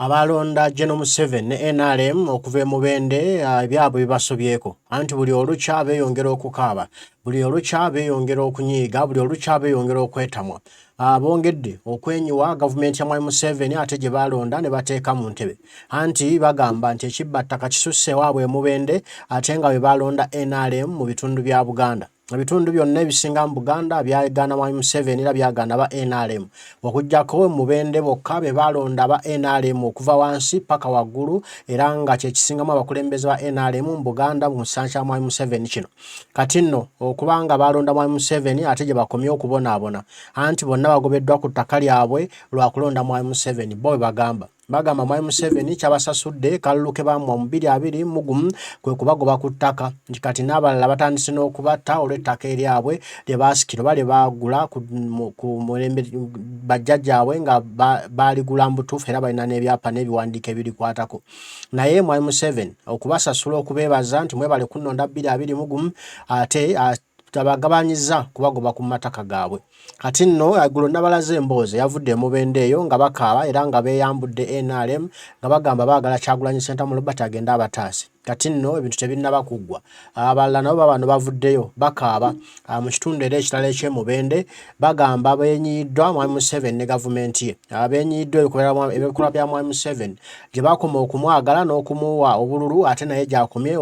Abalonda Museveni ne NRM okuva Mubende byabwe bibasobyeko anti buli olukya beeyongera okukaaba buli olukya beeyongera okunyiiga buli olukya beeyongera okwetamwa bongedde okwenyiwa gavumenti ya Museveni ate gye balonda ne bateeka mu ntebe anti bagamba nti ekibbattaka kisusse waabwe Mubende ate nga bwe balonda NRM mu bitundu bya Buganda. Ebitundu byonna ebisinga mu Buganda byagaana Museveni era byagaana ba NRM okujjako Mubende bokka be balonda ba NRM okuva wansi paka waggulu era nga kye kisingamu abakulembeze ba NRM mu Buganda mu kisansa kya Museveni kino. Kati nno okubanga balonda Museveni ate gye bakomye okubonaabona anti bonna bagobeddwa ku ttaka lyabwe lwa kulonda Museveni bo bagamba Museveni kyabasasudde kalulu ke bamwa mu 2021 kwe kubagoba ku ttaka nti kati n'abalala batandise n'okubatta olw'ettaka eryabwe lye baasikira oba lye baagula ku mulembe bajjajjaabwe nga baaligula mu butuufu era balina n'ebyapa n'ebiwandiiko ebirikwatako. Naye Museveni okubasasula okubeebaza nti mwebale kunnonda 2021 ate tabagabanyiza kubagoba ku mataka gaabwe. Kati nno aggulo nabalaze emboozi yavudde Mubende eyo nga bakaaba era nga beeyambudde NRM nga bagamba baagala Kyagulanyi Ssentamu mu Robert agenda Abatase. Kati nno ebintu tebinnaba kuggwa. Abalala nabo bano bavuddeyo bakaaba mu kitundu era ekirala eky'e Mubende bagamba beenyiiddwa Museveni ne gavumenti ye. Beenyiiddwa ebikolwa bya Museveni gye bakoma okumwagala n'okumuwa obululu ate naye gy'akomye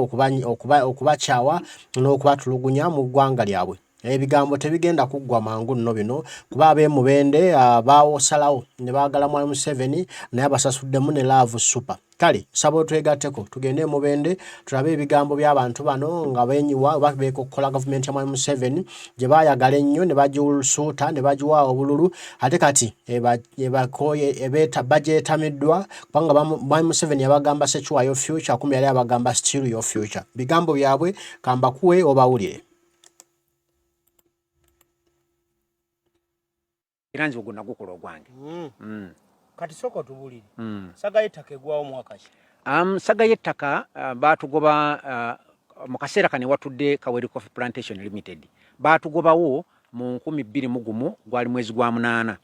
okubakyawa n'okubatulugunya mu ggwanga lyabwe. Ebigambo tebigenda kuggwa mangu nno bino kuba ab'e Mubende baawosalawo ne baagala Museveni naye abasasuddemu ne laavu super. Kale sabo twegatteko tugende e Mubende tulabe ebigambo by'abantu bano nga beenyiwa oba beekokkola gavumenti ya Museveni gye baayagala ennyo ne bagiwulusuuta ne bagiwa obululu ate kati bagyeetamiddwa kubanga Museveni yabagamba secure your future kumbe yali abagamba steal your future. Bigambo byabwe kambakuwe obawulire. Iranzi oguna gukola ogwange. Kati soko tubulire. Saga y'ettaka egwawo mwaka ki? Saga y'ettaka baatugoba mu kaseera kane watudde Kaweri Coffee Plantation Limited. Baatugobawo mu 2021 gwali mwezi gwa 8.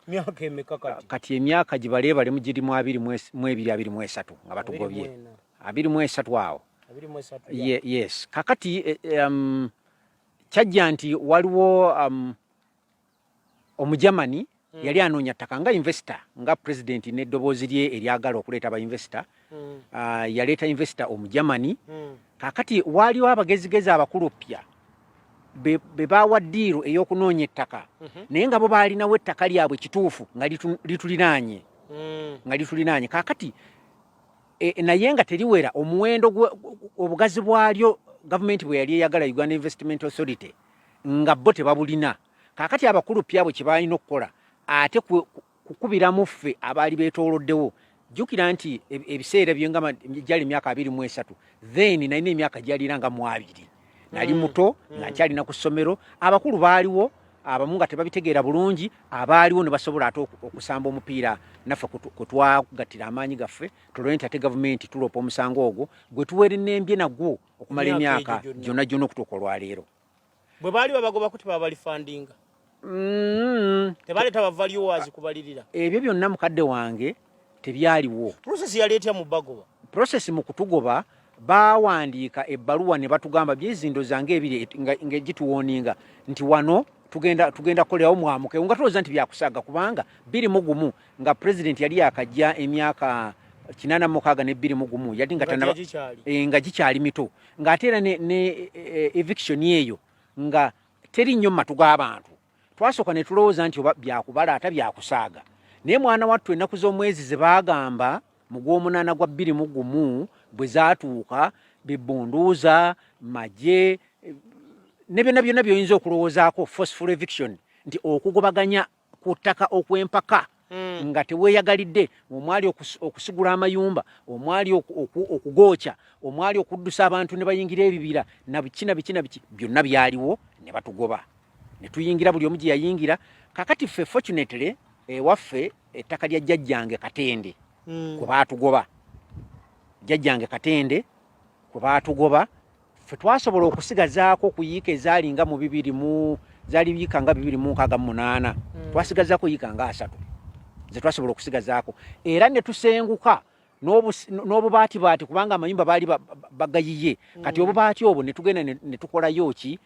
Myaka emeka kati? Kati emyaka gibaleebale mu giri mu 2023 nga batugobye. 23 awo. 23. Yes. Kakati kyajja nti waliwo Omujamani yali anoonya ttaka nga investor nga president n'eddoboozi lye eryagala okuleeta aba investor yaleeta investor Omujamani. Kakati waliwo abagezigezi abakulupya be baawa ddiiro ey'okunoonya ettaka naye nga bo baalinawo ettaka lyabwe kituufu nga litulinaanye kakati naye nga teriwera omuwendo obugazi bwalyo gavumenti bwe yali eyagala Uganda Investment Authority nga bo tebabulina. Kakati abakulu pyabwe kye balina okukola ate kukubiramu ffe abaali beetooloddewo. Jjukira nti ebiseera byengama gyali emyaka 23 then nalina emyaka gyalira nga 2 nali muto nga nkyalina ku ssomero. Abakulu baaliwo abamu nga tebabitegeera bulungi abaaliwo ne basobola ate okusamba omupiira naffe kwe twagattira amaanyi gaffe tulole nti ate gavumenti tulopa omusango ogwo gwe tuweerennembye nagwo okumala emyaka gyonna okutuuka olwaleero. Bwe baali babagoba kuti babali fundinga tebaleeta bavaluers kubalirira ebyo byonna mukadde wange tebyaliwo. Process yaleetya mu bagoba. Process mu kutugoba baawandiika ebbaluwa ne batugamba byezindo zange ebiri ng'egituwooninga nti wano tugenda kukolerawo mwamuke nga tulowooza nti byakusaaga kubanga 21 nga president yali yakajja emyaka 86 ne 21 yali nga gikyali mito ng'ate era ne eviction eyo nga teri nnyo matu g'abantu. Twasooka ne tulowooza nti oba byakubala ate byakusaaga naye mwana wattu ennaku z'omwezi ze baagamba mu gw'omunaana gwa 21 bwe zaatuuka bibbunduuza magye ne byonna by'oyinza okulowoozaako forceful eviction nti okugobaganya ku ttaka okw'empaka nga teweeyagalidde omwali okusigula amayumba omwali okugookya omwali okuddusa abantu ne bayingira ebibira na biki byonna byaliwo ne batugoba ne tuyingira buli omu gye yayingira. Kakati ffe fortunately ewaffe ettaka lya jjajjange Katende kwe baatugoba jjajjange Katende kwe baatugoba ffe twasobola okusigazaako okuyiika ezaalinga mu 2 zaali biika nga 268 twasigazaako yiika nga 3 ze twasobola okusigazaako era ne tusenguka n'obubaati kubanga amayumba baali bagayiye kati obubaati obwo ne tugenda ne tukolayo ki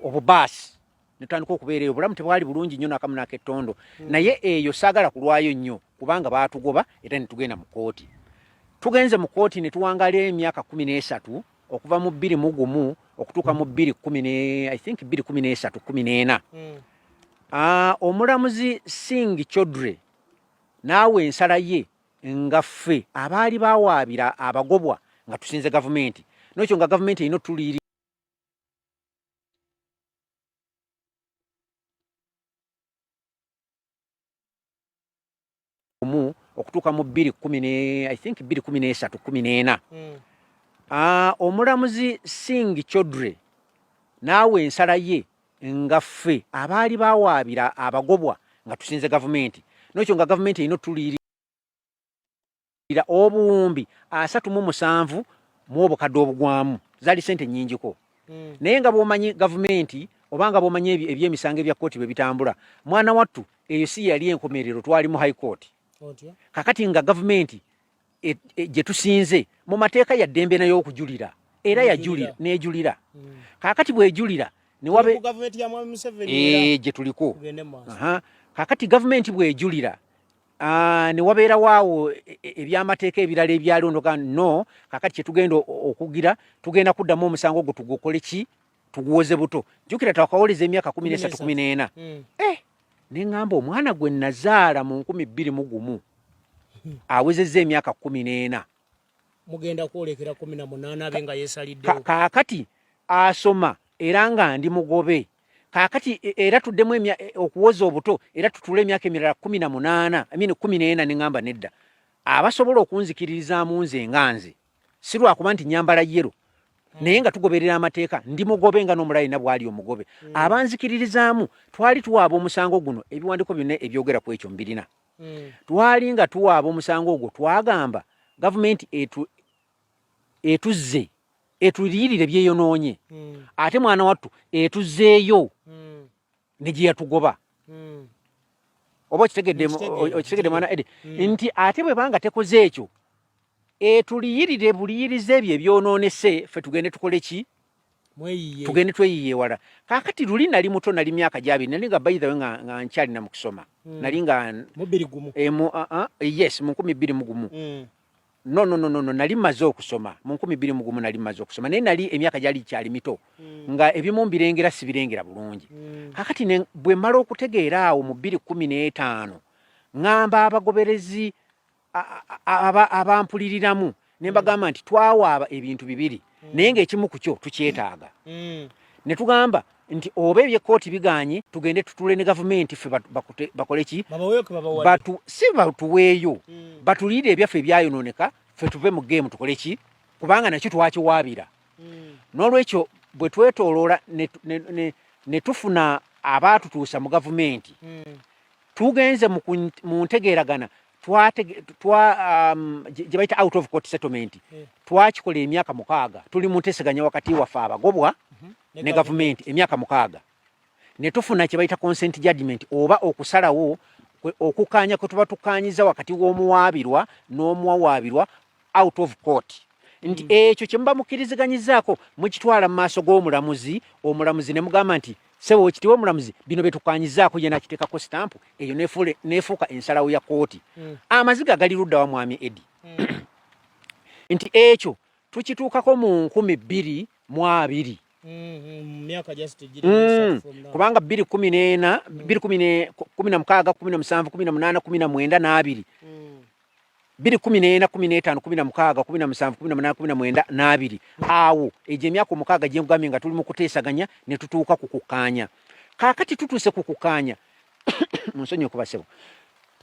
obubaasi ne tutandika okubeera eyo obulamu tebwali bulungi nnyo n'akamu n'akettondo naye eyo saagala kulwayo nnyo kubanga baatugoba era ne tugenda mu kkooti tugenze mu kkooti ne tuwangala emyaka 13 okuva mu 21 okutuuka mu 2013 omulamuzi Singh Chodre naawe ensala ye nga ffe abaali bawaabira abagobwa nga tusinze gavumenti n'ekyo nga gavumenti erina otuliiri okutuuka mu 2013 omulamuzi Singh Chodre naawe ensala ye nga ffe abaali bawaabira abagobwa nga tusinze gavumenti n'ekyo nga gavumenti erina otuliiri obuwumbi 37 mu obukadde obugwamu zaali sente nnyingiko naye nga bw'omanyi gavumenti obanga bw'omanyi ebyemisango ebya kkooti bwe bitambula mwana wattu eyo si yali enkomerero twali mu high court kakati nga gavumenti gye tusinze mu mateeka ya ddembe nayo okujulira era nejulira kakati bwejulira newabe gavumenti ya Mwami Museveni gye tuliko kakati gavumenti bwejulira newabeera waawo ebyamateeka ebirala ebyalondoga no kakati kyetugenda okugira tugenda kuddamu omusango ogwo tugukole ki tuguwoze buto jjukira twakawoleza emyaka 13-14 neŋŋamba omwana gwe nazaala mu 2021 awezezza emyaka 14 mugenda kwolekera 18 abe nga yeesaliddewo kakati asoma era nga ndi mugobe kakati era tuddemu okuwoza obuto era tutule emyaka emirala 14 neŋŋamba nedda abasobola okunzikiririzaamu nze nga nze si lwakuba nti nyambala yero naye nga tugoberera amateeka ndi mugobe nga n'omulayina bwali omugobe abanzikiririzaamu twali tuwaaba omusango guno ebiwandiiko byonna ebyogera ku ekyo mbirina twali nga tuwaaba omusango ogwo twagamba gavumenti etuzze etuliyirire byeyonoonye ate mwana wattu etuzzeeyo ne gye yatugoba oba okitegedde mwana Edi nti ate bwe banga tekoze ekyo etuliyirire buliyirize ebyo ebyonoonese ffe tugende tukole ki tugende tweyiye wala kakati luli nali muto nali myaka gyabiri nali nga bayithawe nga nkyalina mu kusoma nali nga yes mu 2021 no nali maze okusoma mu 2021 nali maze okusoma naye nali emyaka gyali kyali mito nga ebimu mbirengera sibirengera bulungi kakati bwe mala okutegeera awo mu 2015 ngamba abagoberezi abampuliriramu ne mbagamba nti twawaaba ebintu bibiri naye ng'ekimu ku kyo tukyetaaga ne tugamba nti oba ebyekkooti biganye tugende tutule ne gavumenti ffe bakole ki si batuweeyo batuliire ebyaffe ebyayonooneka ffe tuve mu geemu tukole ki kubanga nakyo twakiwaabira n'olwekyo bwe twetooloola ne tufuna abaatutuusa mu gavumenti tugenze mu ntegeeragana gye bayita out of court settlement twakikola emyaka 6 tuli mu nteeseganya wakati waffe abagobwa ne gavumenti emyaka 6 ne tufuna kye bayita consent judgment oba okusalawo okukaanya kwe tuba tukaanyiza wakati w'omuwaabirwa n'omuwawaabirwa out of court nti ekyo kye muba mukkiriziganyizaako mukitwala mu maaso g'omulamuzi omulamuzi ne mugamba nti sebo ekitiwa omulamuzi bino betukaanyizaako ye nakiteekako sitampu eyo neefuuka ensalawo ya kooti amaziga gali ludda wa mwami Edi nti ekyo tukituukako mu 2020 kubanga 2014 2016 17 18 19 20 2014 15 16 17 18 19 n'abiri awo egyo emyaka 6 gye mugambye nga tuli mu kuteesaganya ne tutuuka ku kukaanya kaakati tutuuse ku kukaanya munsonyi okuba ssebo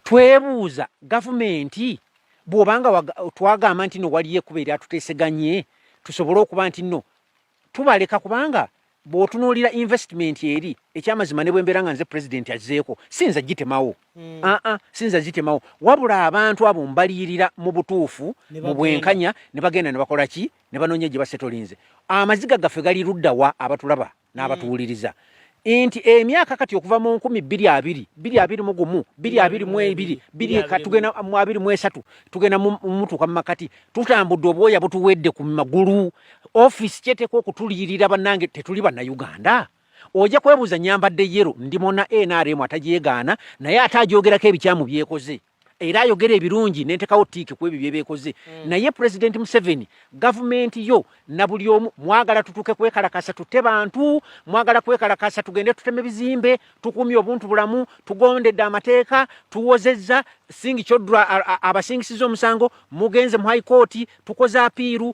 twebuuza gavumenti bw'obanga twagamba nti no waliyo ekkuba eryatuteeseganye tusobole okuba nti no tubaleka kubanga bw'otunuulira investment eri ekyamazima ne bwembeera nga nze pulezidenti azzeeko sinza gitemawo sinza gitemawo wabula abantu abo mbaliyirira mu butuufu mu bwenkanya ne bagenda ne bakola ki ne banoonya gye basetolinze amaziga gaffe gali luddawa abatulaba n'abatuwuliriza Inti emyaka kati okuva mu 2020 2021 2022 2 tugenda mu 2023 tugenda mu mutuka makati tutambudde obwoya butuwedde ku magulu office kyeteko okutulirira bannange tetuli banna Uganda oja kwebuuza nyambadde yero ndimona NRM atajegaana naye atajogerako ebikyamu byekoze era ayogera ebirungi nentekawo tiike ku ebyo byebekoze naye President Museveni government yo na buli omu mwagala tutuke kwekalakasa tutte bantu mwagala kwekalakasa tugende tuteme bizimbe tukumye obuntu bulamu tugondedde amateeka tuwozezza singi kyodra abasingisiza omusango mugenze mu high court tukoze apiiru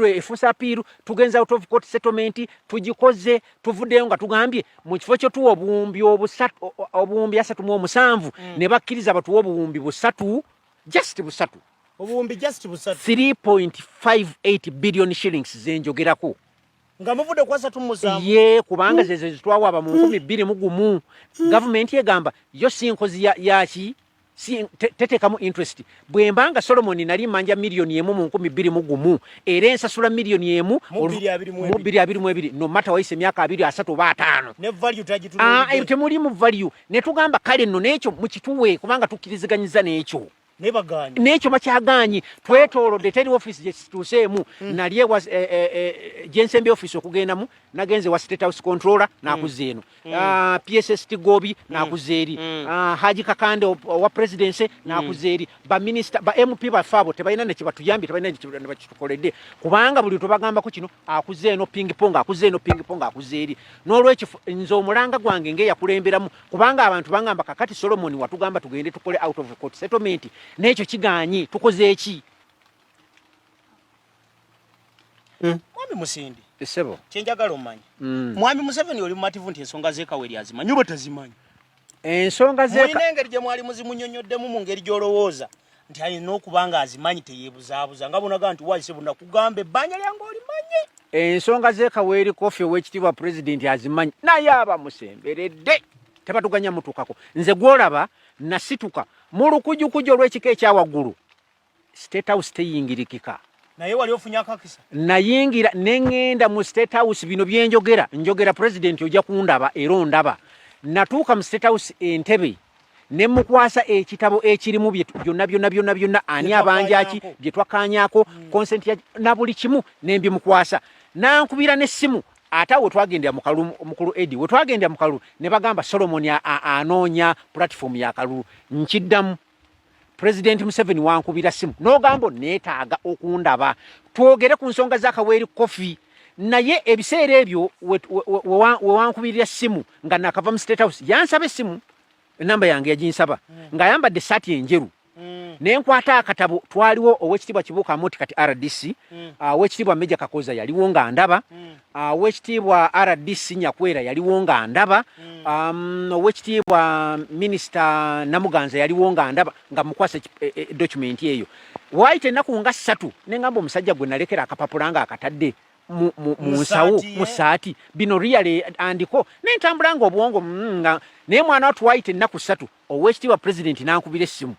efusa apiiru tugenza out of court settlement tugikoze tuvuddeyo nga tugambye mu kifo kyo tuwa obuwumbi 37 ne bakkiriza batuwa obuwumbi busatu just busatu obuwumbi just busatu 3.58 billion shillings zenjogerako nga muvude kwa 37 ye kubanga zezo zitwawa aba mu 2021 government yegamba yo sinkozi yaki si tetekamu interest bwembanga Solomon nali manja milioni yemu mu 2021 era ensasula milioni yemu mu 2022 no matter waise myaka 2 3 ba 5 ne value tagitulungi temuli mu value ne tugamba kale nno nekyo mu kituwe kubanga tukiriziganyiza nekyo nebaganye nekyo makyaganye twetolodde teri office je situseemu naliye was jensembe office okugendamu nagenze wa state house controller nakuzeeno PSST Gobi nakuzeeri Haji Kakande wa presidency nakuzeeri ba minister ba MP ba fabo tebalina ne kibatuyambye tebalina ne bakitukoledde kubanga buli tubagamba ko kino akuzeeno ping pong akuzeeri n'olwekyo nzo omulanga gwange nge yakulemberamu kubanga abantu bangamba kakati Solomon watugamba tugende tukole out of court settlement nekyo kiganye tukoze eki mwami Musindi esebo kyenjagala omanyi mwami Museveni oli mumativu nti ensonga zeka weri azimanyi oba tazimanyi ensonga zeka mwine engeri gye mwali muzimunyonyoddemu mu ngeri gy'olowooza nti alina okubanga azimanyi teyeebuzaabuza nga bonaga nti waise buna kugamba ebbanja lyange olimanyi ensonga zeka weri kofi ow'ekitiibwa president azimanyi naye abamusemberedde tebatuganya mutukako nze gwolaba nasituka mu lukujukuju olw'ekika ekyawaggulu state house teyingirikika naye wali ofunya akakisa nayingira nengenda mu state house bino byenjogera njogera president ojja kundaba era ondaba natuuka mu state house entebe ne mukwasa ekitabo ekirimu byonna ani abanjaki bye twakanyako consent ya na buli kimu nembi mukwasa nankubira n'essimu ata we twagendera mukulu Eddie we twagendera mukalu ne bagamba Solomon anoonya platform ya kalu nkiddamu President Museveni wankubira simu n'ogambo neetaaga okundaba twogere ku nsonga z'akaweeri kofi naye ebiseera ebyo we wankubirira simu nga nakava mu state house yansaba esimu enamba yange yaginsaba ng'ayambadde essaati enjeru nenkwata akatabo twaliwo ow'ekitiibwa Kibuuka Amoti kati RDC ow'ekitiibwa Meja Kakoza yaliwo nga ndaba ow'ekitiibwa RDC Nyakwera yaliwo nga ndaba ow'ekitiibwa Minister Namuganza yaliwo nga ndaba nga mukwasa document eyo waite ennaku nga 3 nengamba omusajja gwe nalekera akapapula nga akatadde mu nsawo mu saati bino really andiko nentambula nga obwongo naye mwana watu waite ennaku 3 ow'ekitiibwa president nankubira essimu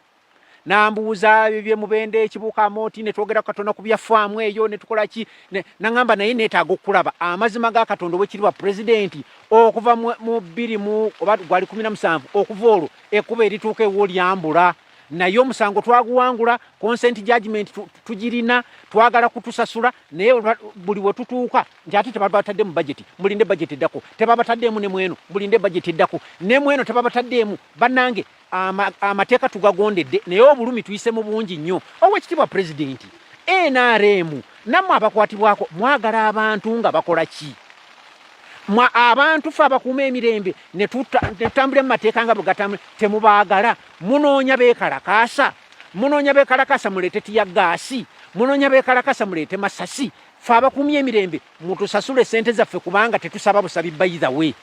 nambuuza bye Mubende Kibuuka Amoti ne twogera Katonda ku bya faamu eyo ne tukola ki nangamba naye neetaaga okulaba amazima ga Katonda ow'ekitiibwa president okuva mu 2 oba gwali 17 okuva olwo ekkuba erituuka ew'olyambula naye omusango twaguwangula consent judgment tugirina twagala kutusasula naye buli we tutuuka nti ate tebabatadde mu budget mulinde budget eddako tebabataddeemu ne mweno mulinde budget eddako ne mweno tebabataddeemu bannange amateeka tugagondedde naye obulumi tuyise mu bungi nnyo ow'ekitiibwa president NRM nammwe abakwatibwako mwagala abantu nga bakola ki abantu fe abakuuma emirembe ne tutambule mu mateeka nga bwe gatambule temubaagala munoonya beekalakaasa muleete tiya gaasi munoonya beekalakaasa muleete masasi fe abakuumye emirembe mutusasule sente zaffe kubanga tetusaba busabi by we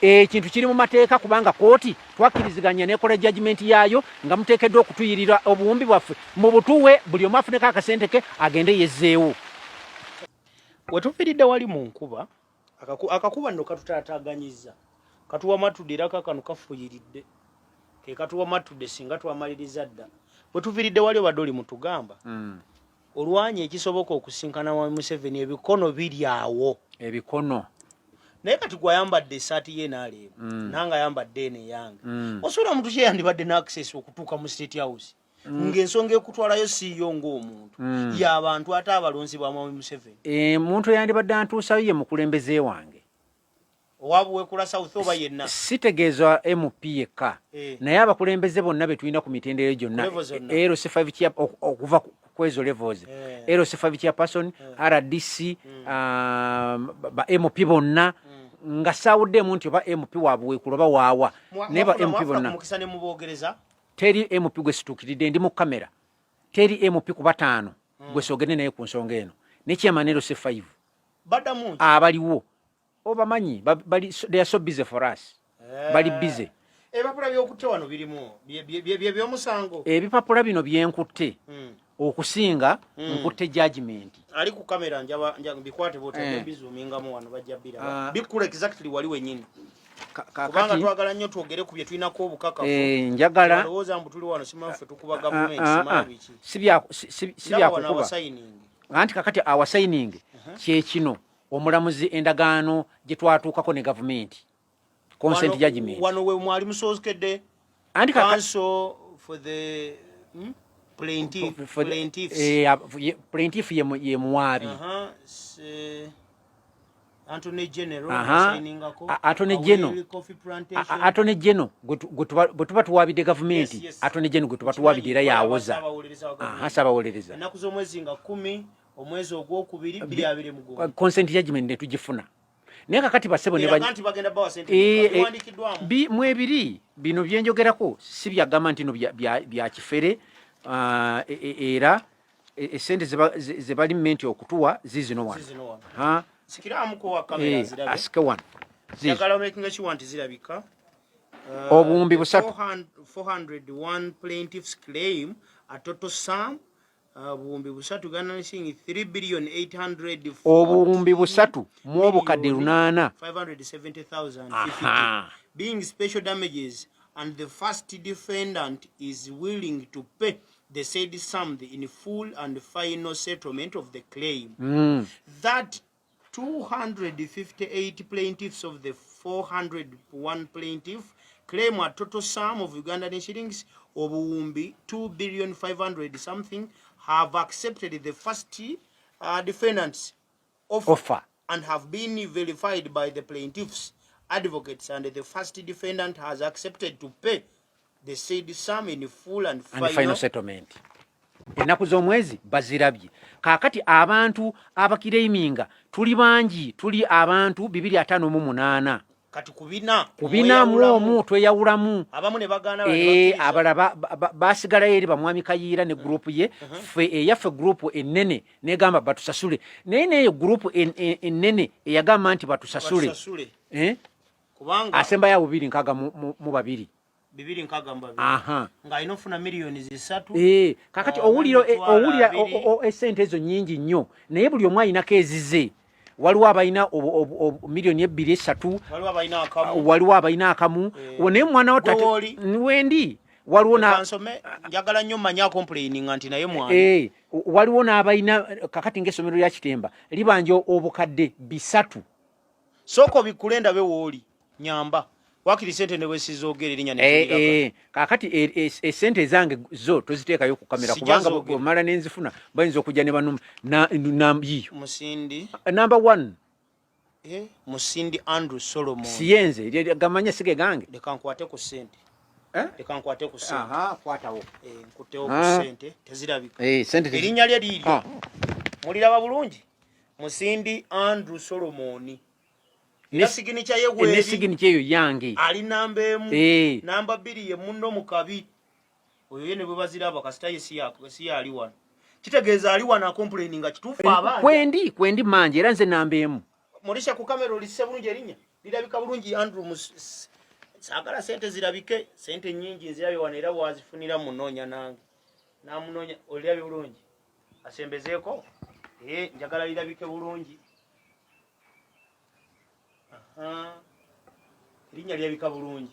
ekintu kiri mu mateeka kubanga kooti twakkiriziganya nekola judgment yaayo nga muteekeddwa okutuyirira obuwumbi bwaffe mu butuwe buli omu afuneko akasente ke agende yezzeewo wetufiiridde wali mu nkuba akakuba nno katutaataganyiza katuwa matudde era kakano kafuyiridde ke katuwa matudde singa twamaliriza dda wetuviiridde wali obadde oli mutugamba olwanya ekisoboka okusinkana wa Museveni ebikono biri awo ebikono naye kati gwe ayambadde essaati ye n'aleeba nange ayambadde eno eyange osobola muntu kye yandibadde n'access okutuuka mu State House ng'ensonga ekutwalayo siiyo ng'omuntu y'abantu ate abalonzi ba Mwami Museveni. Muntu yandibadde antuusayo ye mukulembeze wange owabuwekula South oba yenna sitegeeza MP yekka naye abakulembeze bonna be tulina ku mitendera gyonna LC5 okuva ku ezo levels LC5 chairperson RDC ba MP bonna nga saawuddemu nti oba MP wabuwekula oba waawa naye ba MP bonna mukisa ne mubogereza teri MP gwe situukiridde ndi mu kamera teri MP ku bataano gwe soogende naye ku nsonga eno n'ekyama LC5 badamu abaliwo obamanyi they are so busy for us bali busy ebipapula by'okutte wano birimu by'omusango ebipapula bino byenkutte okusinga nkutte judgment ali ku kamera njaba bikwate bote bizumingamu wano bajja bira bikula exactly wali wenyini kubanga twagala nnyo twogere ku bye tulinako obukakafu njagala alowooza mbu tuli wano simanffe tukuba gavumenti simabiki sibyakukuba anti kakati awasigning kyekino omulamuzi endagaano gye twatuukako ne gavumenti consent judgment wano we mwali musookedde anti counsel for the plaintiff ye muwaabi Attorney General Attorney General gwe tuba tuwaabidde gavumenti Attorney General gwe tuba tuwaabidde era yawoza sabawolereza ennaku z'omwezi nga 10 omwezi ogwokubiri 2020 consent judgment ne tugifuna naye kakati basebo ne mwebiri bino byenjogerako si byagamba nti no bya kifere era esente ze bali menti okutuwa zizino wano sikiramuko wa kamera zirabe asike wano yakala making sure wanti zirabika obuwumbi busatu 401 plaintiffs claim a total sum obuwumbi busatu Uganda shilling 3,800,000 obuwumbi busatu mu obukadde 570,050 being special damages and the first defendant is willing to pay the said sum in full and final settlement of the claim. That 258 plaintiffs of the 401 plaintiff claim a total sum of Ugandan shillings obuwumbi 2,500,000 something have accepted the first defendant's offer and have been verified by the plaintiffs advocates, and the first defendant has accepted to pay the said sum in full and final settlement. Ennaku z'omwezi bazirabye kakati abantu abakiraiminga tuli bangi tuli abantu 258 kati kubina mu tweyawulamu abamu ne bagana abalaba basigala eri bamwami Kayiira ne group ye yaffe group ennene negamba batusasule naye group ennene eyagamba nti batusasule kubanga asemba ya 2 mu babiri 2 nga inofuna milioni 3 kakati owulira esente ezo nyingi nnyo naye buli omwe ayinako ezize waliwo abalina milioni 2-3 waliwo abalina akamu naye mwana wo wendi waliwo njagala nnyo manya complaining nti naye mwana waliwo n'abalina kakati ng'essomero lya Kitemba libanja obukadde 3 soko bikulenda be wooli nyamba wakiri sente ne wesizogere linya ne kakati esente zange zo toziteekayo ku kamera kubanga omala nenzifuna bayinza okujja ne banuma nambiyo musindi number 1 musindi Andrew Solomon siyenze gamanya sige gange lekankwate ku sente lekankwate ku sente kwatawo nkutewo ku sente tezirabika sente erinya lye liryo muliraba bulungi musindi Andrew Solomon nesigini kyeyo yange ali namba emu namba 2 ye munno mukabi oyo yene bwe baziraba kasitaye si ali wano kitegeeza ali wano complaining nga kituufu abanja kwendi manje era nze namba emu mulisha ku kamera olise bulungi erinya lirabika bulungi Andrew sagala sente zirabike sente nyingi zirabe wano era wazifunira munonya nange namunonya olirabe bulungi asembezeeko njagala lirabike bulungi linya lyabika bulungi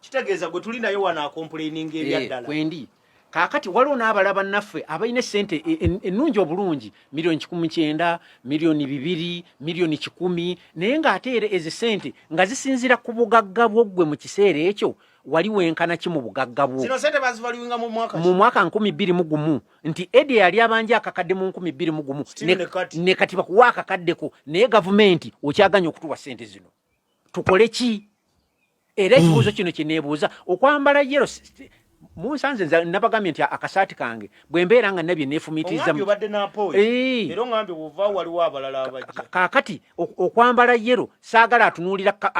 kitegeeza gwe tuli nayo wana complaining ebyaddala kwendi kakati waliwo n'abalaba naffe abalina sente ennungi obulungi milioni 19 milioni 2 milioni 10 naye ng'ate era ezo sente nga zisinzira ku bugagga bwoggwe mu kiseera ekyo wali wenkana ki mu bugagga bwo zino sente bazivaliwinga mu mwaka 2021 nti edi yali abanja akakadde mu 2021 ne kati bakuwa akakaddeko naye gavumenti okyaganya okutuwa sente zino tukole ki era ekibuuzo kino kineebuuza okwambala yero Musanze nabagambye nti akasaati kange bwe mbeera nga nabye neefumiitiriza kakati okwambala yero saagala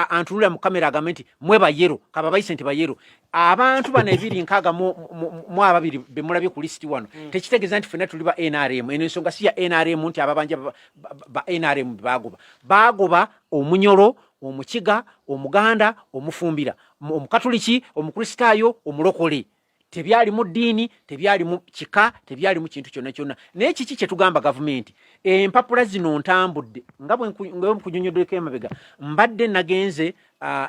antunuulira mu kamera agambe nti mwe bayero kaba bayise nti bayero abantu bano ebiri nkaaga mu ababiri be mulabye ku lisiti wano tekitegeeza nti ffenna tuli ba NRM eno ensonga si ya NRM nti ababanja ba NRM bagoba omunyolo omukiga omuganda omufumbira omukatuliki omukristaayo omulokole tebyali mu ddiini tebyali mu kika tebyali mu kintu kyonna kyonna naye kiki kye tugamba gavumenti empapula zino ntambudde nga bwe nkunyonyoddeko emabega mbadde nagenze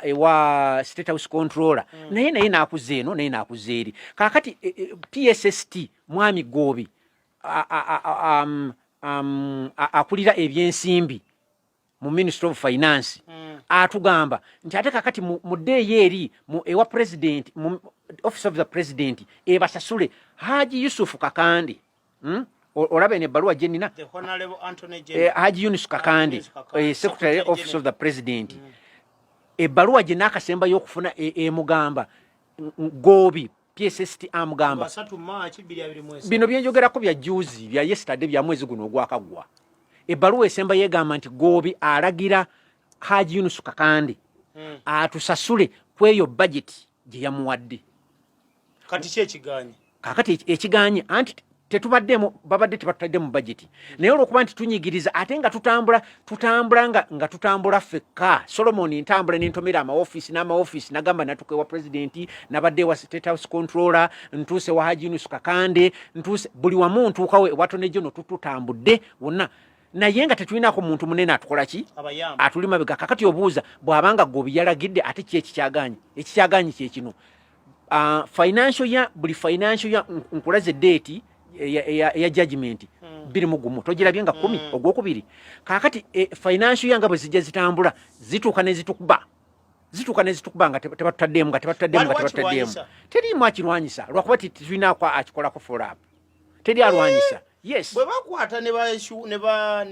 ewa State House Controller naye naakuze eno naye naakuze eri kaakati PSST mwami Gobi akulira ebyensimbi mu Ministry of Finance atugamba nti ate kakati mu ddeeyi eri ewa president mu Office of the President ebasasule Haji Yusuf Kakande olaba ene ebbaluwa gye nnina Haji Yunus Kakande Secretary Office of the President ebbaluwa gye n'akasemba y'okufuna emugamba Gobi PSST amugamba bino byenjogerako bya juzi bya yesterday bya mwezi guno ogwakagwa ebbaluwa esemba yeegamba nti Gobi alagira Haji Yunus Kakande atusasule kweyo budget gye yamuwadde kati kye ekiganye kakati ekiganye anti tetubaddemu babadde tebatudde mu budget naye olwokuba nti tunyigiriza ate nga tutambula nga tutambula fekka Solomon ntambula n'entomera n'amaoffice nagamba natuke wa president nabadde wa State House Controller ntuuse wa Haji Yunus Kakande ntuuse buli wamu ntuukawe watone gyo tutambudde wonna naye nga tetulinako muntu munene atukola ki atuli mabega kakati obuuza bw'abanga Gobi yalagidde ate ki ekikyaganye kye kino financial ya buli financial ya nkulaze date ya judgment biri mugumu togirabye nga 10 ogwokubiri kakati financial ya nga bwe zijja zitambula zituuka ne zitukuba nga tebatutaddemu teri mu akirwanyisa lwakuba tulinako akikolako follow up teri alwanyisa yes bwe bakwata ne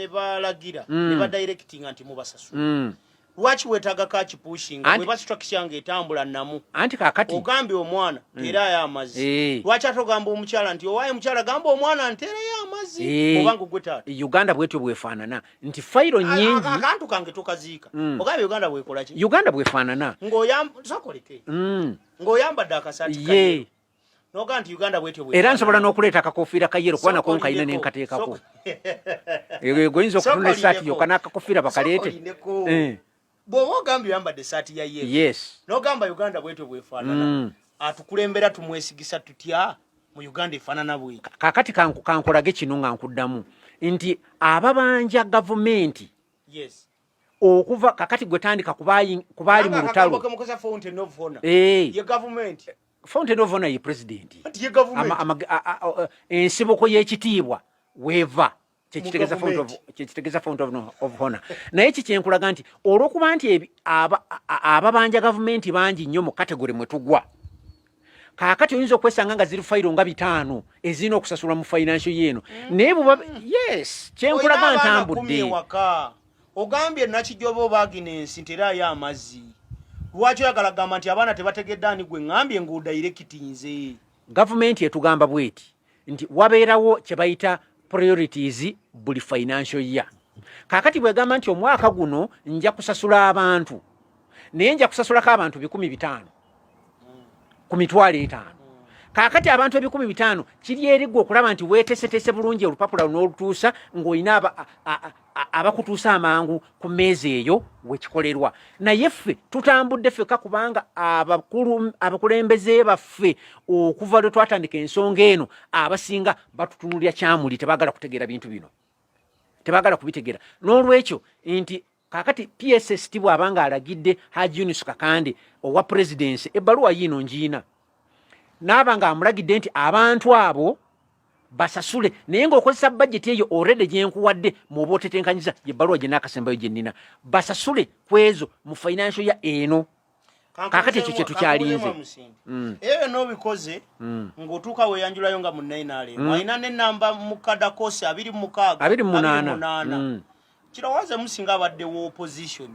balagira ne ba directing anti mubasasula lwaki wetaaga kachi pushing bwe bastructure nga etambula namu anti kakati ogambye omwana era ya amazi lwaki atogamba omukyala nti owaye mukyala gamba omwana ntera ya amazi obanga gwetata Uganda bwetyo bwefaanana nti fairo nyingi akantu kange tokaziika ogambye Uganda bwekola ki Uganda bwefaanana ng'oyambadde akasaati kaye noga nti Uganda bwetyo bwe era nsobola n'okuleeta akakofiira kayero kuba nako nkayina ne nkateekako goyinza okutunda essaati yokka n'akakofiira bakaleete bw'oba ogambye oyambadde essaati ya yero yes n'ogamba Uganda bwetyo bwefaanana atukulembera tumwesigisa tutya mu Uganda efaanana bwe kakati kankolage kino nga nkuddamu nti ababanja gavumenti yes okuva kakati gwetandika kubaali mu lutalo ye government Fountain of Honor ye president ensiboko y'ekitiibwa weeva kyekitegeeza Fountain of Honor naye kikyenkulaga nti olw'okuba nti ababanja gavumenti bangi nnyo mu kategori mwe tugwa kaakati oyinza okwesanga nga ziri fayiro nga 5 ezirina okusasulwa mu financial yeeno naye yes kyenkulaga ntambudde ogambye nakijoba obaginensi nterayo amazzi lwaki oyagala gamba nti abaana tebategedde ani gwe ngambye ng'odayirekitinze gavumenti etugamba bweti nti wabeerawo kye bayita priorities buli financial year kaakati bwegamba nti omwaka guno nja kusasula abantu naye nja kusasulako abantu 500 ku mitwalo 5 kaakati abantu 500 kiri erigwe okulaba nti weeteeseteese bulungi olupapula n'olutuusa ng'olina abakutuusa amangu ku mmeeza eyo wekikolerwa naye ffe tutambudde ffeka kubanga abakulembeze baffe okuva lwe twatandika ensonga eno abasinga batutunulira kyamuli tebaagala kutegeera bintu bino tebaagala kubitegeera n'olwekyo nti kaakati PSST bw'abanga alagidde Haji Yunus Kakande owa presidency ebbaluwa yiino ngiina n'abanga amulagidde nti abantu abo basasule naye ng'okozesa budget eyo already gye nkuwadde muba otetenkanyiza ye bbaluwa gye n'akasembayo gye nnina basasule ku ezo mu financial ya eno kakati ekyo kye tukyalinze eyo n'obikoze ng'otuuka weeyanjulayo nga mu nainaale walina n'ennamba mu kadakosi 26 kirowooze musinga abaddewo opposition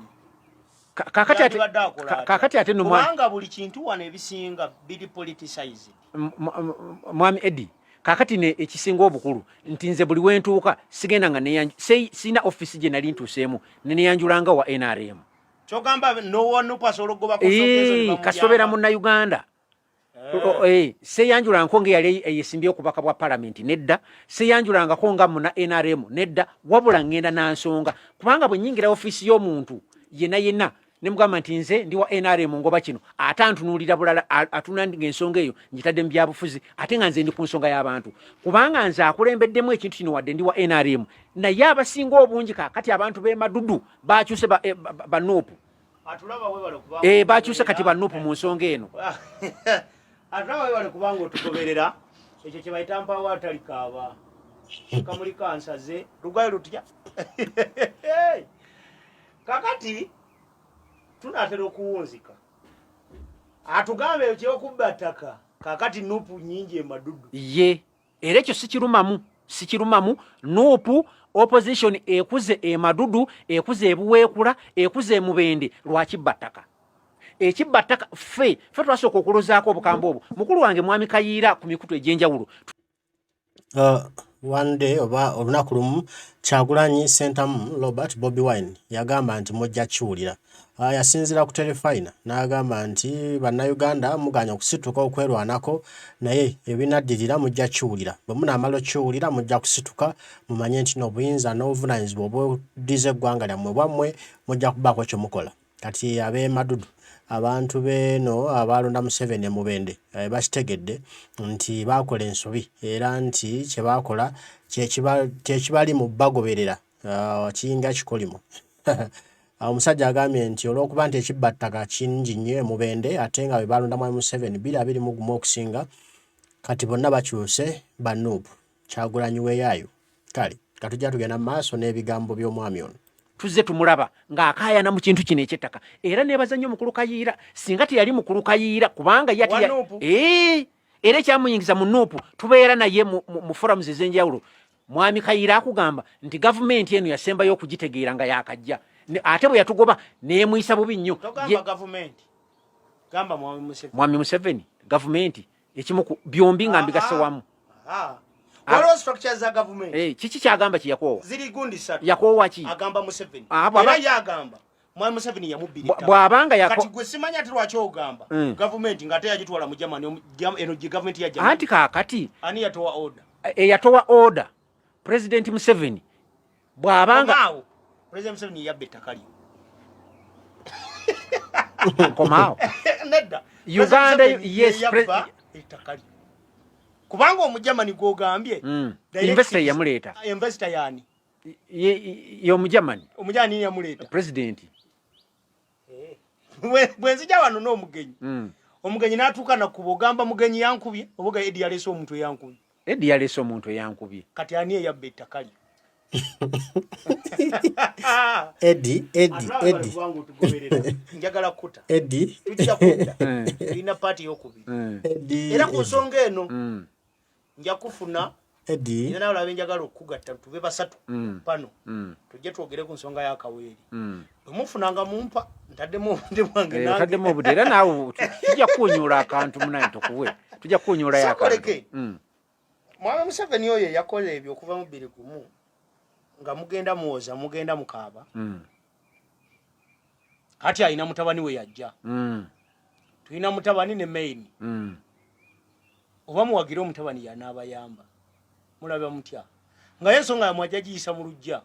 kakati ate kubanga buli kintu wano ebisinga biri politicized mwami Eddie kakati ne ekisinga obukulu nti nze buli wentuuka sigenda nga sina office gye nali ntuuseemu neneyanjulanga wa NRM kyogamba nowanupasologobako kasobera munnayuganda seyanjulanko nga yali eyesimbye okubaka bwa palamenti nedda seyanjulangako nga muna NRM nedda wabula ngenda nansonga kubanga bwe nyingira office y'omuntu yenna nemugamba nti nze ndi wa NRM ngoba kino ate antunuulira bulala atunandiga ensonga eyo njitadde mu byabufuzi ate nga nze ndi ku nsonga y'abantu kubanga nze akulembeddemu ekintu kino wadde ndi wa NRM naye abasinga obungi kakati abantu b'emadudu bakyuse banuupu bakyuse kati banuupu mu nsonga eno atulaba webale kubanga otugoberera ekyo kye bayita mpawo atalikaaba kamuli kansaze lugwayo lutya kakati tunatera okuwunzika atugambe ekyokubba ttaka kakati nuupu nyingi emadudu ye era ekyo sikirumamu nuupu opposition ekuze emadudu ekuze ebuweekula ekuze emubende lwakibba ttaka ekibba ttaka ffe twasooka okulozaako obukambwe obwo mukulu wange mwami Kayiira ku mikutu egy'enjawulo one day oba olunaku lumu Kyagulanyi Sentamu Robert Bobi Wine yagamba nti mujja kiwulira yasinzira ku telefayina n'agamba nti bannayuganda muganya okusituka okwerwanako naye ebinaddirira mujja kiwulira bwe munaamala okiwulira mujja kusituka mumanye nti n'obuyinza n'obuvunanyizibwa obweddiza eggwanga lyammwe bwammwe mujja kubaako kye mukola kati ab'emadudu abantu beno Abalonda Museveni Mubende bakitegedde nti bakola ensobi era nti kye bakola kyekibali mu bagoberera kiyinga kikolimo omusajja agambye nti olw'okuba nti ekibba ttaka kingi nnyo Mubende ate nga bwe balonda mwami Museveni 221 okusinga kati bonna bakyuse banuupu Kyagulanyi weeyaayo kale katujja tugenda mu maaso n'ebigambo by'omwami ono tuzze tumulaba ng'akaayana mu kintu kino eky'ettaka era neebaza nnyo mukulu Kayiira singa teyali mukulu Kayiira kubanga era ekyamuyingiza mu nuupu tubeera naye mu forums ez'enjawulo mwami Kayiira akugamba nti gavumenti eno yasembayo okugitegeera nga yakajja ate bwe yatugoba neemuyisa bubi nnyo mwami Museveni gavumenti ekimu byombi nga mbigase wamu waliwo structures za government kiki kyagamba kye yakoowa ziri gundi ssatu yakoowa ki agamba Museveni era yagamba mwami Museveni yamubbirika bw'abanga kati gwe simanya ati lwaki ogamba gavumenti ng'ate yagitwala mu Germany eno gye gavumenti ya Germany anti kaakati ani yatowa order eyatowa order President Museveni bw'abanga President Museveni yabba ettaka lyo komaawo nedda Uganda yes ettaka lyo kubanga omujamani gwogambye investor yamuleeta investor yani ye omujamani omujani yamuleeta president bwenzija wano n'omugenyi omugenyi n'atuuka nakuba ogamba mugenyi yankubye obuga Eddie yaleese omuntu eyankubye Eddie yaleese omuntu eyankubye kati ani eyabba ettaka lyo Eddie njagala kuta Eddie tujja kuta tulina paati y'okubiri era ku nsonga eno nja kufuna Eddie era nawe olabe njagala okugatta tube basatu pano tujje twogere ku nsonga y'akaweeri bwe mufunanga mumpa ntaddemu obudde bwange ntaddemu obudde era naawe tujja kunyula akantu munaye tokuwe tujja kunyula y'akantu mwami Museveni oyo yakola ebyo okuva mu 2001 nga mugenda muwoza mugenda mukaaba kati alina mutabani we yajja tulina mutabani ne main oba muwagira omutabani yanaabayamba mulaba mutya nga yensonga yamwajja giyisa mu lujja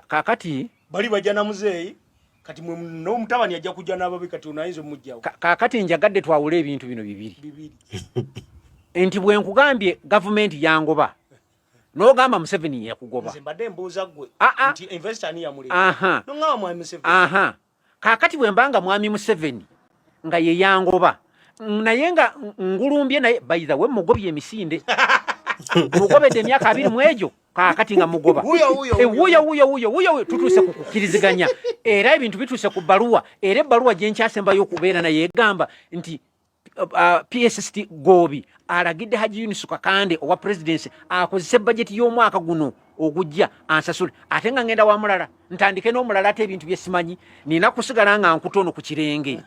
kakati bali bajja na muzeeyi kati n'omutabani yajja kujja n'ababi kati onayinza omujjawo kakati njagadde twawula ebintu bino bibiri nti bwe nkugambye gavumenti yangoba n'ogamba Museveni yakugoba nze mbadde mbuuza ggwe nti investor ani yamuleeta n'oŋŋawa mwami Museveni kakati bwe mbanga mwami Museveni nga ye yangoba naye nga ngulumbye naye by the way mugobye emisinde mugobedde emyaka 2 mu egyo kaakati nga mugoba wuyo tutuuse ku kukkiriziganya era ebintu bituuse ku bbaluwa era ebbaluwa gye nkyasembayo okubeera naye egamba nti PSST Gobi alagidde Haji Yunus Kakande owa presidency akozese budget y'omwaka guno ogujja ansasule ate nga ngenda wa mulala ntandike n'omulala ate ebintu bye simanyi nina kusigala nga nkutono ku kirenge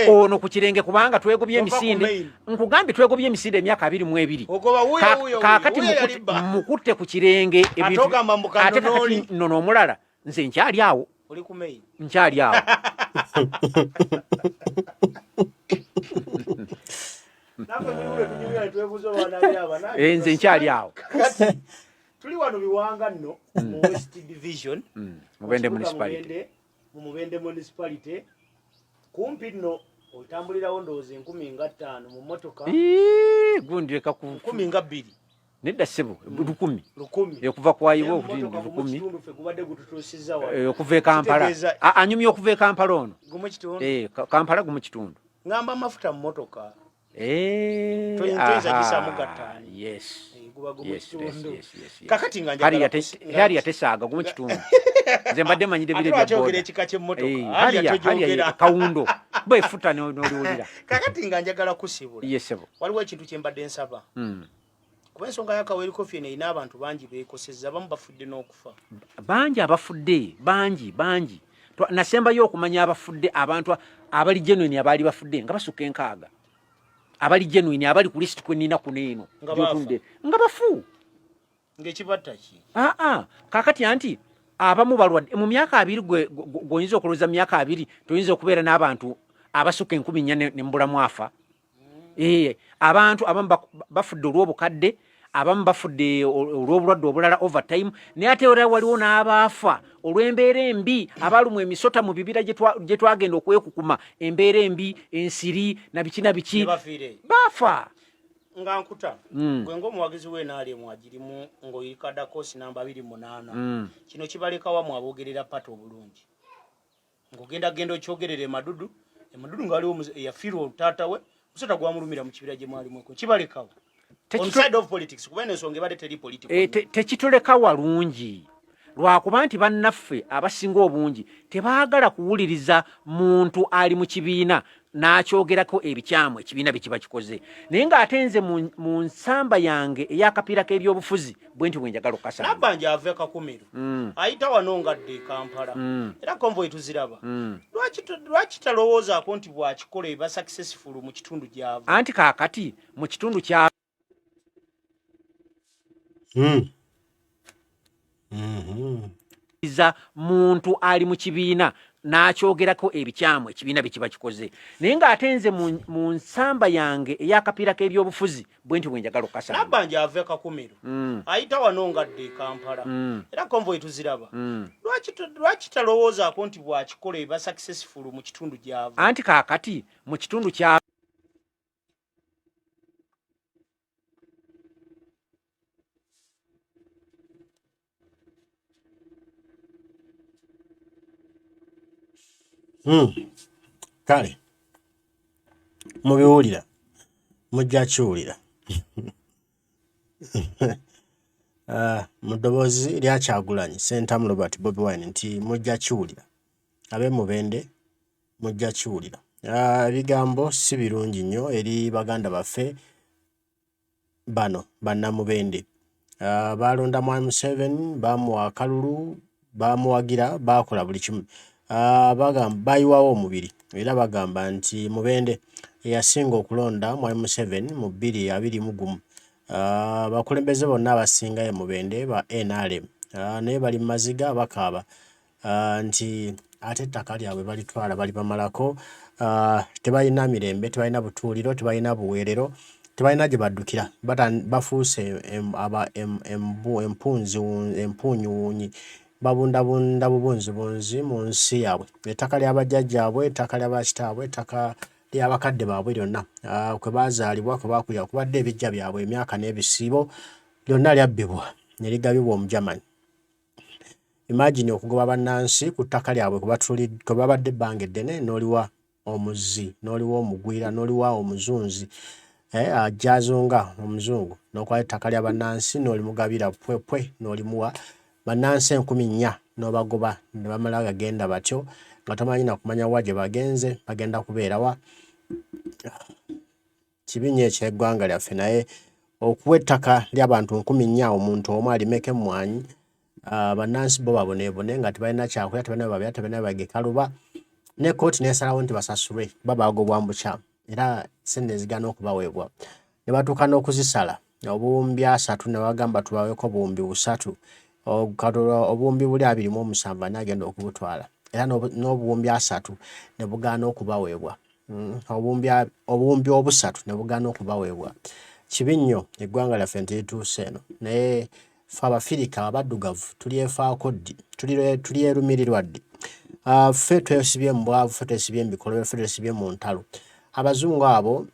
ono ku kirenge kubanga twegobye emisinde nkugambye twegobye emisinde emyaka 22 kaakati mukutte ku kirenge ebintu ate kakati nono omulala nze nkyali awo oli ku mail nkyali awo nze nkyali awo tuli wano biwanga nno mu West Division Mubende municipality mu Mubende municipality kumpi nno otambulirawo ndowooza 15 mu motoka gundeka ku 12 nedda ssebo 10 okuva kwayiwo okutindi 10 okuva e Kampala anyumya okuva e Kampala ono Kampala gumu kitundu ngamba amafuta mu motoka yes kakati nga hali yatesaaga gumu kitundu nze mbadde manyire bire bya boda kawundo bwefuta n'oliwulira kakati nga njagala kusibula yesebo waliwo ekintu kye mbadde nsaba kuba ensonga y'akaweeri kofi eno erina abantu bangi beekosezza abamu bafudde n'okufa bangi abafudde bangi nasembayo okumanya abafudde abantu abali genuine abaali bafudde nga basukka 6 abali genuine abali ku list kwenina kuneeno nga bafu ng'ekibatta ki kakati anti abamu balwadde mu myaka 2 goyinza okulowooza mu myaka 2 toyinza okubeera n'abantu abasukka 14 ne mbulamu afa abantu abamu bafudde olw'obukadde abamu bafudde olw'obulwadde obulala overtime naye ate era waliwo n'abaafa olw'embeera embi abalumu emisota mu bibira gye twagenda okwekukuma embeera embi ensiri na biki bafa nga nkuta gwe ng'omuwagizi w'enaali mwagirimu ng'oyikadda koosi namba 28 kino kibaleka wamu aboogerera pata obulungi ng'ogenda okyogerera emadudu nga waliwo eyafiirwa taata we musota gwamulumira mu kibira gye mwalimu kibalekawo on side of politics kubene ensonga ebadde teri political tekituleka walungi lwakuba nti bannaffe abasinga obungi tebaagala kuwuliriza muntu ali mu kibiina n'akyogerako ebikyamu ekibiina bye kiba kikoze naye ng'ate nze mu nsamba yange ey'akapiira k'ebyobufuzi bwe nti bwe njagala okukasa nabbanja ave kakumiro ayita wano ngadde Kampala era konvoyi tuziraba lwaki talowoozaako nti bw'akikola eba successful mu kitundu gy'ava anti kaakati mu kitundu kya muntu ali mu kibiina n'akyogerako ebikyamu ekibiina bye kiba kikoze naye ng'ate nze mu nsamba yange ey'akapiira k'ebyobufuzi bwe nti bwe njagala okukasa nabbanja ave kakumiro ayita wano ngadde Kampala era konvoyi tuziraba lwaki talowoozaako nti bw'akikola eba successful mu kitundu gy'ava anti kaakati mu kitundu kya kale mubiwulira mujja kiwulira mu ddoboozi lya Kyagulanyi Sentamu Robert Bobi Wine nti mujja kiwulira abe Mubende mujja kiwulira ebigambo si birungi nnyo eri baganda baffe bano bannamubende balonda Museveni bamuwa akalulu bamuwagira bakola buli kimu bagamba bayiwawo omubiri era bagamba nti Mubende yasinga okulonda Museveni mu 2021 bakulembeze bonna abasinga ye Mubende ba NRM naye bali maziga bakaaba nti ate ettaka lyabwe balitwala bali bamalako tebalina mirembe tebalina butuuliro tebalina buweerero tebalina gye baddukira bafuuse empuunyuwuunyi babundabunda bubunzibunzi mu nsi yaabwe ettaka ly'abajjajjaabwe ettaka ly'abakitaabwe ettaka ly'abakadde baabwe lyonna kwe baazaalibwa kwe baakulira kubadde ebijja byabwe emyaka n'ebisiibo lyonna lyabbibwa ne ligabibwa Omujamani. Imagine okugoba bannansi ku ttaka lyabwe kwe babadde ebbanga eddene n'oliwa omuzi noliwa omugwira noliwa omuzunzi ajazunga omuzungu nokwala ettaka lya bannansi nolimugabira pwepwe nolimuwa bannansi 4,000 nobagoba ne bamala gagenda batyo nga tomanyi na kumanya wa gye bagenze bagenda kubeerawa. Kibinya ekyeggwanga lyaffe naye okuwa ettaka ly'abantu 4,000 omuntu omu alimeko emmwanyi bannansi bo baboneebone nga tebalina kyakulya tebalina babira tebalina bagekaluba ne kooti nesalawo nti basasulwe babagobwa mbukyamu era sente zigana okubaweebwa ne batuuka n'okuzisala obuwumbi 3 ne bagamba tubaweko obuwumbi 3 obuwumbi buli 27 n'agenda okubutwala era n'obuwumbi 3 ne bugaana okubaweebwa obuwumbi 3 ne bugaana okubaweebwa. Kibi nnyo eggwanga lyaffe nti lituuse eno naye ffe Abafirika abaddugavu tulyefaako ddi tulyerumirirwa ddi ffe twesibye mu bwavu ffe twesibye mu bikolobero ffe twesibye mu ntalo. Abazungu abo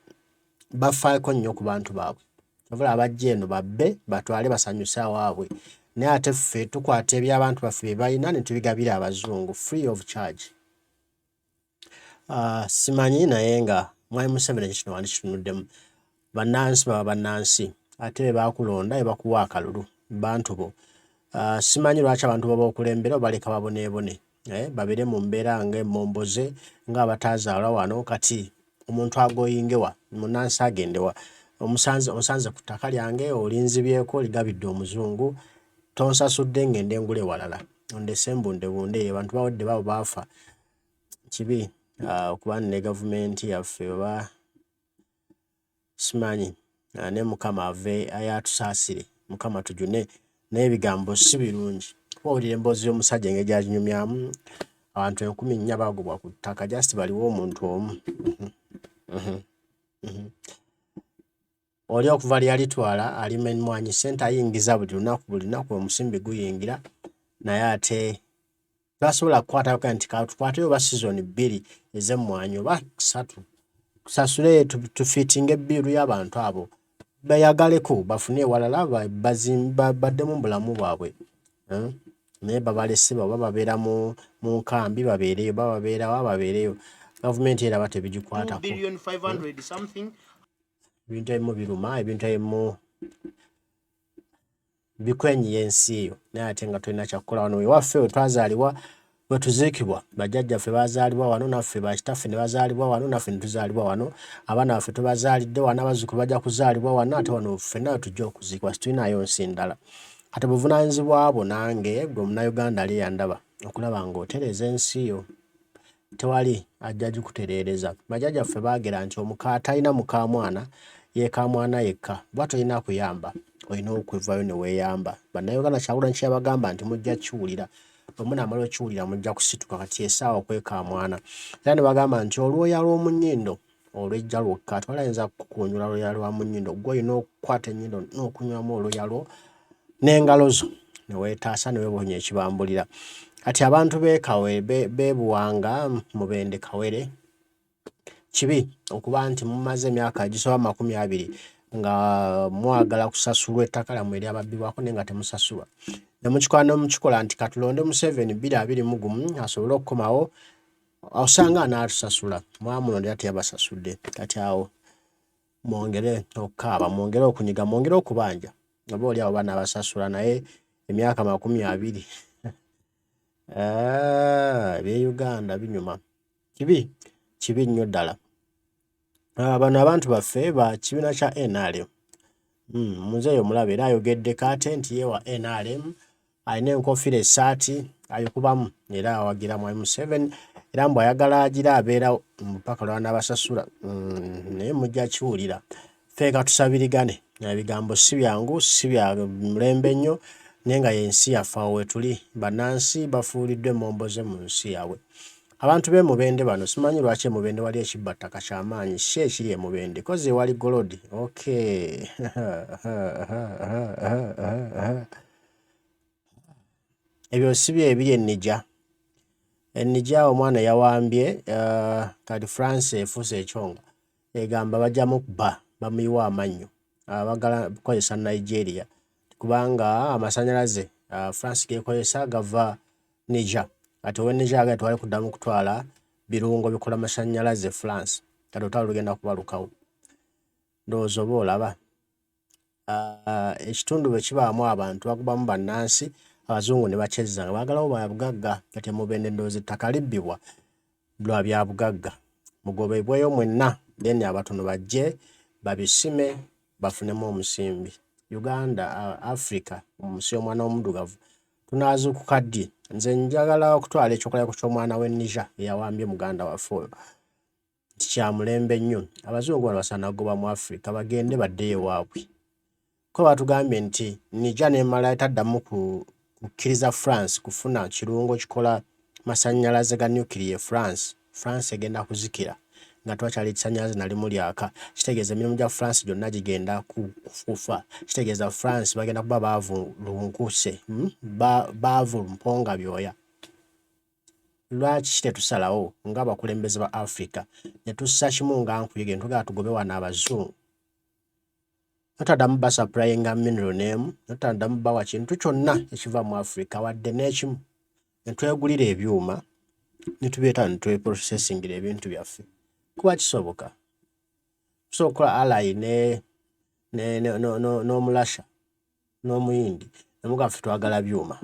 bafaako nnyo ku bantu baabwe obula abajja eno babbe batwale basanyuse awaabwe naye ate ffe tukwata eby'abantu baffe bye balina ne tubigabira abazungu free of charge. Simanyi naye nga Mwami Museveni kino wandikitunuddemu bannansi baba bannansi ate be bakulonda be bakuwa akalulu bantu bo. Simanyi lwaki abantu b'okulembera obaleka baboneebone babere mu mbeera ng'emmomboze ng'abatazaalwa wano kati omuntu agoyingewa munnansi agendewa omusanze ku ttaka lyange olinzibyeko oligabidde omuzungu tonsasudde ngende ngule walala ondese mbundebunde abantu bawedde babo baafa. Kibi okuba ne gavumenti yaffe oba simanyi ne Mukama ave ayatusaasire Mukama tujune naye ebigambo si birungi owulira emboozi y'omusajja engeri gyaginyumyamu abantu 4,000 bagobwa ku ttaka just baliwo omuntu omu oli okuva lyalitwala alima emmwanyi sente ayingiza buli lunaku omusimbi guyingira naye ate basobola kukwatayo nti tukwateyo oba sizoni 2 ez'emmwanyi oba 3 tusasule tufiitinga ebbiiru y'abantu abo bayagaleko bafune ewalala baddemu mu bulamu bwabwe naye babalese baba babeera mu nkambi babeereyo babeerawo babeereyo gavumenti eraba tebigikwatako ebintu ebimu biruma ebintu ebimu bikwenyiya ensi eyo naye ate nga tulina kyakukola wano ewaffe we twazaalibwa we tuziikibwa bajjajjaffe bazaalibwa wano naffe bakitaffe ne bazaalibwa wano naffe ne tuzaalibwa wano abaana baffe tubazaalidde wano abazzukulu bajja kuzaalibwa wano ate wano ffenna we tujja okuziikibwa situlinayo nsi ndala kati buvunaanyizibwa bwo nange gwe Munnayuganda ali yandaba okulaba ng'otereeza ensi yo tewali ajja gikutereereza. Bajjajjaffe baagera nti omukaata alina mukaamwana yeekamwana yekka bwa tolina kuyamba olina okwevayo ne weeyamba. Bannayuganda Kyagulanyi kye yabagamba nti mujja kiwulira omunaamala okiwulira mujja kusituka kati esaawa okwekamwana era ne bagamba nti olwoya lw'omunnyindo olwejja lwokka twalayinza kukunyula lwoya lwa munnyindo gwe olina okukwata ennyindo n'okunywamu olwoya lwo n'engalo zo ne weetaasa ne weewonya ekibambulira. Kati abantu beebuwanga Mubende Kawere kibi okuba nti mumaze emyaka egisoba 20 nga mwagala kusasulwa ettaka lyammwe eryababbibwako naye nga temusasulwa ne mukikola nti katulonde Museveni 2021 asobole okukomawo osanga anaatusasula mwamulondera teyabasasudde kati awo mwongere okukaaba mwongere okunyiga mwongere okubanja oba oli awo banaabasasula naye emyaka 20 eby'Uganda binyuma kibi nnyo ddala. Bano abantu baffe ba kibiina kya NRM muzeeyo omulaba era ayogeddeko ate nti yeewa NRM alina enkofiira essaati ayikubamu era awagira Mwami Museveni era mbu ayagala agira abeera mpaka lw'anaabasasula naye mujja kiwulira ffe katusabirigane ebigambo si byangu si bya mulembe nnyo naye nga y'ensi yaffe awo wetuli bannansi bafuuliddwe emmomboze mu nsi yaabwe. Abantu b'e Mubende bano simanyi lwaki e Mubende wali ekibbattaka ky'amaanyi ki ekiri e Mubende kozi wali golodi okay ebyo si bye ebiri ennija omwana yawambye kati France efuuse ekyonga egamba bajjamu kuba bamuyiwa amannyo abagala kukozesa Nigeria kubanga amasannyalaze France gekozesa gava Niger kati owe Niger agatwale kuddamu kutwala birungo bikola masannyalaze France kati olutalo lugenda kubalukawo ndowooza oba olaba ekitundu bwe kibaamu abantu bakubamu bannansi abazungu ne bakyezza nga baagalawo babugagga kati Mubende ndowooza ettaka libbibwa lwa bya bugagga mugobebweyo mwenna then abatono bajje babisime bafunemu omusimbi Uganda Africa omusi omwana w'omuddugavu tunaazuukuka ddi nze njagala okutwala ekyokulabako ky'omwana w'Enija eyawambye muganda waffe oyo nti kya mulembe nnyo abazungu bano basaana kugoba mu Africa bagende baddeyo ewaabwe ko batugambye nti Nija n'emala etaddamu kukkiriza France kufuna kirungo kikola masannyalaze ga nuclear France egenda kuzikira nga twakyali kisannyalaze nali mulyaka kitegeeza emirimu gya France gyonna gigenda kufa kitegeeza France bagenda kuba baavulunkuse baavulumponga byoya lwaki tetusalawo ng'abakulembeze ba Africa ne tussa kimu nga nkuyege ntugala tugobe wano abazungu notaddamu basapurayinga mineral n'emu notaddamu bawa kintu kyonna ekiva mu Africa wadde n'ekimu ne twegulira ebyuma ne tubyeta ne tweprocesingira ebintu byaffe kuba kisoboka tusobola okukola alai n'omulasha n'omuyindi nemugaffe twagala byuma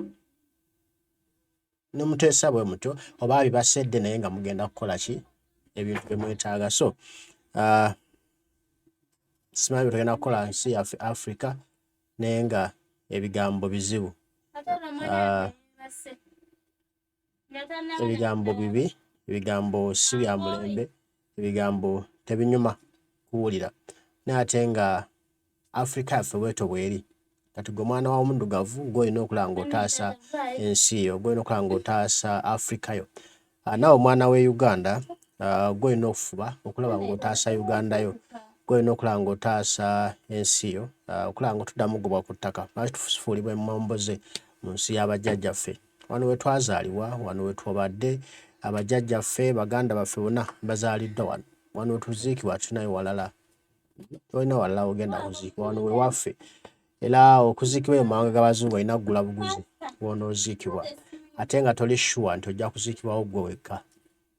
nemuteesa bwe mutyo oba bibasedde naye nga mugenda kukola ki ebintu bye mwetaaga so simanyi tugenda kukola nsi yaffe Africa naye nga ebigambo bizibu ebigambo bibi ebigambo si bya mulembe ebigambo tebinyuma kuwulira naye ate nga Africa yaffe bweto bweri kati gwe mwana wa omuddugavu gw'olina okulaba ng'otaasa ensi yo gw'olina okulaba ng'otaasa Africa yo naawe omwana w'e Uganda gw'olina okufuba okulaba ng'otaasa Uganda yo gw'olina okulaba ng'otaasa ensi yo okulaba ng'otuddamu gobwa ku ttaka lwaki tufuulibwa emmomboze mu nsi y'abajjajjaffe wano we twazaalibwa wano we twabadde abajjajjaffe baganda baffe bonna bazaaliddwa wano we tuziikibwa tunayo walala olina walala ogenda kuziikibwa wano we waffe era okuziikibwa mu mawanga g'abazungu olina kugula buguzi wonooziikibwa ate nga toli sure nti ojja kuziikibwawo gwe wekka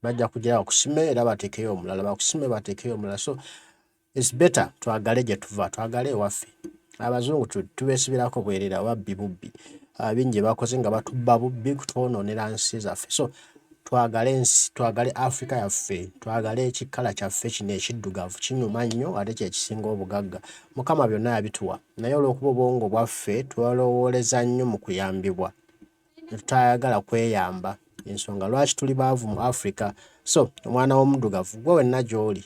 bajja kugira bakusime era bateekeyo omulala bakusime bateekeyo omulala so it's better twagale gye tuva twagale ewaffe abazungu tubeesibirako bwerera babbi bubbi bingi bakoze nga batubba bubbi kutwonoonera nsi zaffe so twagale ensi twagale Africa yaffe twagale ekikala kyaffe kino ekiddugavu kinyuma nnyo ate kyekisinga obugagga Mukama byonna yabituwa naye olw'okuba obwongo bwaffe twalowooleza nnyo mu kuyambibwa netutayagala kweyamba ensonga lwaki tuli baavu mu Africa so omwana w'omuddugavu gwe wenna gy'oli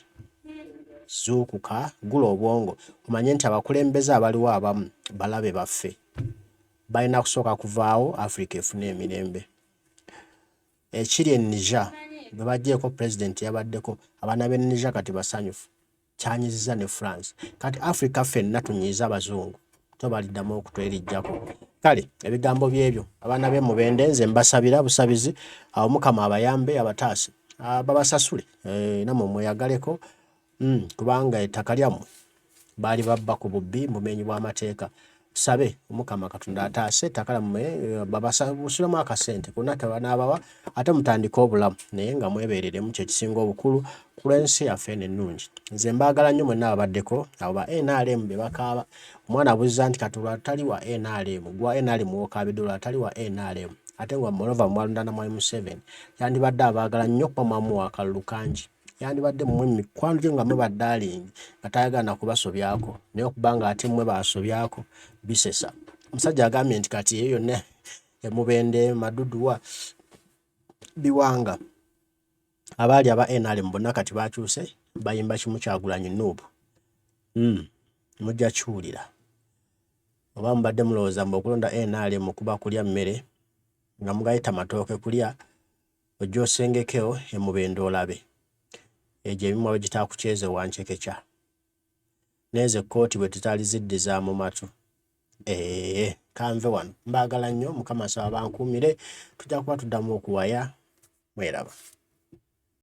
zuukuka gula obwongo omanye nti abakulembeze abaliwo abamu balabe baffe balina kusooka kuvaawo Africa efuna emirembe ekiri Niger bwe bagyeko pulezidenti yabaddeko abaana b'e Niger kati basanyufu kyanyiziza ne France kati Africa ffenna tunyiiza abazungu tobaliddamu okutwerijjako kale ebigambo byebyo abaana b'e Mubende nze mbasabira busabizi awo Mukama abayambe Abatase babasasule namwe mweyagaleko kubanga ettaka lyammwe baali babba ku bubbi mumenyi bw'amateeka sabe Omukama Katonda ataase ettaka lyammwe babasabusiremu akasente konna kebanaabawa ate mutandika obulamu naye nga mwebeereremu kyekisinga obukulu ku lw'ensi yaffe eno ennungi nze mbaagala nnyo mwenna ababaddeko abo ba NRM be bakaaba omwana abuzza nti kati lwatali wa NRM gwa NRM wokaabidde lwatali wa NRM ate nga Morova mwalonda na Mwalimu Museveni yandibadde abaagala nnyo okuba mwamuwa akalulu kangi yandibadde mmwe mikwano gye nga mwe baddaalingi nga tayagala kubasobyako naye okubanga ate mmwe baasobyako bisesa omusajja agambye nti kati ye yonna Mubende Maduduwa Biwanga abaali aba NRM bonna kati bakyuse bayimba kimu Kyagulanyi Nuubu mujja kiwulira oba mubadde mulowooza mbu okulonda NRM okuba kulya mmere nga mugayita matooke kulya ojja osengekeo Mubende olabe egyo ebimu bwe gitakukyeze wancekekya neze ekkooti bwe tutaliziddiza mu matu kanve wano mbaagala nnyo Mukama asaba bankuumire tujja kuba tuddamu okuwaya mweraba